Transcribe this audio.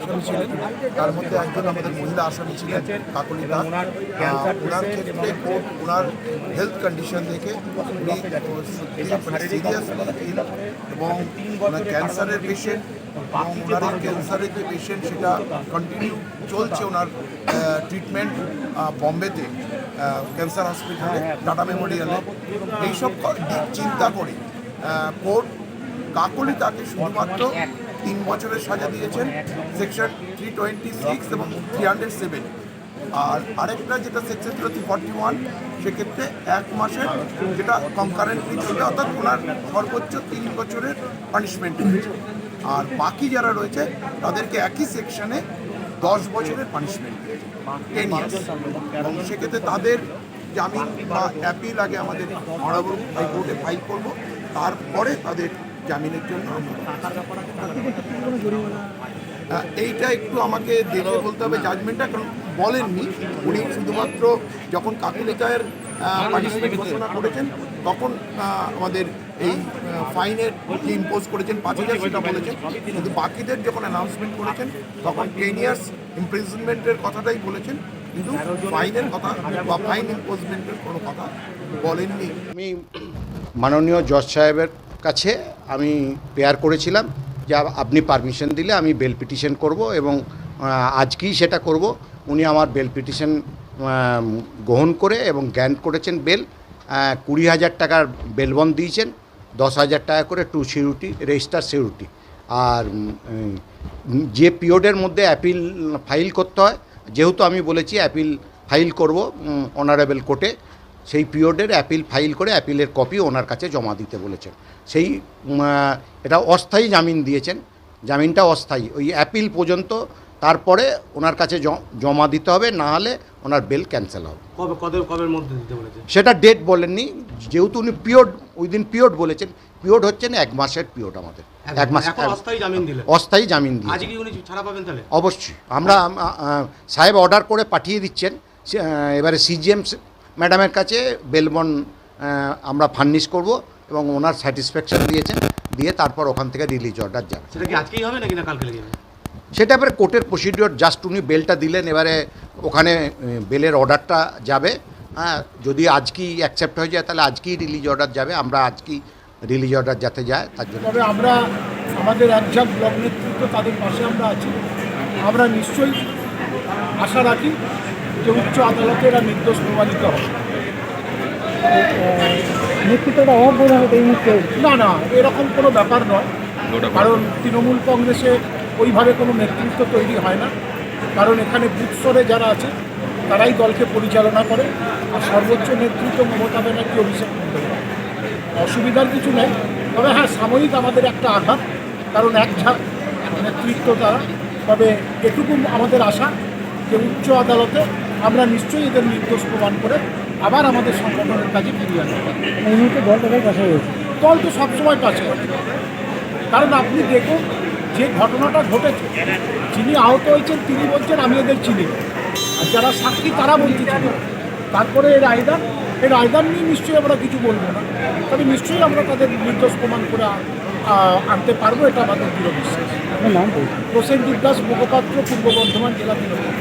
আসামি ছিলেন, তার মধ্যে একজন আমাদের মহিলা আসামি ছিলেন কাকলি দাস। ওনার ক্ষেত্রে কোর্ট ওনার হেলথ কন্ডিশন দেখে উনি সিরিয়াস এবং ওনার ক্যান্সারের পেশেন্ট এবং ওনার ক্যান্সারের যে পেশেন্ট সেটা কন্টিনিউ চলছে ওনার ট্রিটমেন্ট বম্বেতে ক্যান্সার হসপিটালে, টাটা মেমোরিয়ালে। এইসব দিক চিন্তা করে কোর্ট কাকলি তাকে শুধুমাত্র 3 বছরের সাজা দিয়েছেন, সেকশন 326 এবং 307। আর আরেকটা যেটা সেকশন 341, সেক্ষেত্রে 1 মাসের যেটা কনকারেন্টলি চলবে, অর্থাৎ ওনার সর্বোচ্চ 3 বছরের পানিশমেন্ট হয়েছে। আর বাকি যারা রয়েছে তাদেরকে একই সেকশনে 10 বছরের পানিশমেন্ট, 10 ইয়ার্স। এবং সেক্ষেত্রে তাদের জামিন বা অ্যাপিল আগে আমাদের অনারেবল হাইকোর্টে ফাইল করবো, তারপরে তাদের জামিনের জন্য এইটা একটু আমাকে দেখে বলতে হবে জাজমেন্টটা, কারণ বলেননি উনি। শুধুমাত্র যখন কাকুলিকায়ের পানিশমেন্ট ঘোষণা করেছেন তখন আমাদের এই ফাইনের যে ইম্পোজ করেছেন 5,000 সেটা বলেছেন, কিন্তু বাকিদের যখন অ্যানাউন্সমেন্ট করেছেন তখন 10 ইয়ার্স ইমপ্রিজনমেন্টের কথাটাই বলেছেন, কিন্তু ফাইনের কথা বা ফাইন ইম্পোজমেন্টের কোনো কথা বলেননি। আমি মাননীয় জজ সাহেবের কাছে আমি প্রেয়ার করেছিলাম যে আপনি পারমিশন দিলে আমি বেল পিটিশন করব, এবং আজকেই সেটা করব। উনি আমার বেল পিটিশন গ্রহণ করে এবং গ্র্যান্ট করেছেন বেল। 20,000 টাকার বেলবন্ড দিয়েছেন, 10,000 টাকা করে টু সিউরিটি, রেজিস্টার সিউরিটি। আর যে পিরিয়ডের মধ্যে অ্যাপিল ফাইল করতে হয়, যেহেতু আমি বলেছি অ্যাপিল ফাইল করব অনারেবল কোর্টে, সেই পিরিয়ডের অ্যাপিল ফাইল করে অ্যাপিলের কপি ওনার কাছে জমা দিতে বলেছেন। সেই এটা অস্থায়ী জামিন দিয়েছেন, জামিনটা অস্থায়ী, ওই অ্যাপিল পর্যন্ত, তারপরে ওনার কাছে জমা দিতে হবে, না হলে ওনার বেল ক্যান্সেল হবে। কবের মধ্যে দিতে বলেছেন সেটা ডেট বলেননি, যেহেতু উনি পিরিয়ড উইদিন পিরিয়ড বলেছেন। পিরিয়ড হচ্ছে না 1 মাসের পিরিয়ড, আমাদের 1 মাস অস্থায়ী জামিন দিলেন। অস্থায়ী জামিন দিয়ে আজকে উনি ছাড়া পাবেন তাহলে? অবশ্যই আমরা সাহেব অর্ডার করে পাঠিয়ে দিচ্ছেন। এবারে সিজিএম ম্যাডামের কাছে বেলবন আমরা ফার্নিশ করব এবং ওনার স্যাটিসফ্যাকশন দিয়েছেন, দিয়ে তারপর ওখান থেকে রিলিজ অর্ডার যাবে। সেটা কি আজকেই হবে নাকি না কালকে লেগে যাবে? সেটা এবারে কোর্টের প্রসিডিওর, জাস্ট উনি বেলটা দিলেন, এবারে ওখানে বেলের অর্ডারটা যাবে। হ্যাঁ, যদি আজকেই অ্যাকসেপ্ট হয়ে যায় তাহলে আজকেই রিলিজ অর্ডার যাবে। আমরা আজকেই রিলিজ অর্ডার যাতে যায় তার জন্য। তবে আমরা আমাদের একঝাঁক ব্লক নেতৃত্ব তাদের পাশে আমরা আছি। আমরা নিশ্চয়ই আশা রাখি যে উচ্চ আদালতে এরা নির্দোষ প্রমাণিত হবে। নেতৃত্বটা অভাব বোধ হবে এই মুহূর্তে? না, এরকম কোনো ব্যাপার নয়, কারণ তৃণমূল কংগ্রেসে ওইভাবে কোনো নেতৃত্ব তৈরি হয় না। কারণ এখানে বুথ স্তরে যারা আছে তারাই দলকে পরিচালনা করে, আর সর্বোচ্চ নেতৃত্ব মমতা ব্যানার্জি, অভিষেক বন্দ্যোপাধ্যায়। অসুবিধার কিছু নেই, তবে হ্যাঁ সাময়িক আমাদের একটা আঘাত, কারণ এক ঝাঁক নেতৃত্ব তারা। তবে এটুকু আমাদের আশা যে উচ্চ আদালতে আমরা নিশ্চয়ই এদের নির্দোষ প্রমাণ করে আবার আমাদের সংগঠনের কাজে ফিরিয়ে আনবো। এই মুহূর্তে দল তাদের পাশে রয়েছে, দল তো সবসময় পাশে আছে। কারণ আপনি দেখুন যে ঘটনাটা ঘটেছে, যিনি আহত হয়েছেন তিনি বলছেন আমি এদের চিনি, আর যারা সাক্ষী তারা বলছে চিনি। তারপরে এই রায়দান নিয়ে নিশ্চয়ই আমরা কিছু বলবো না, তবে নিশ্চয়ই আমরা তাদের নির্দোষ প্রমাণ করে আনতে পারবো, এটা আমাদের দৃঢ় বিশ্বাস। প্রসেনজিৎ দাস, মুখপাত্র, পূর্ব বর্ধমান জেলা তৃণমূল।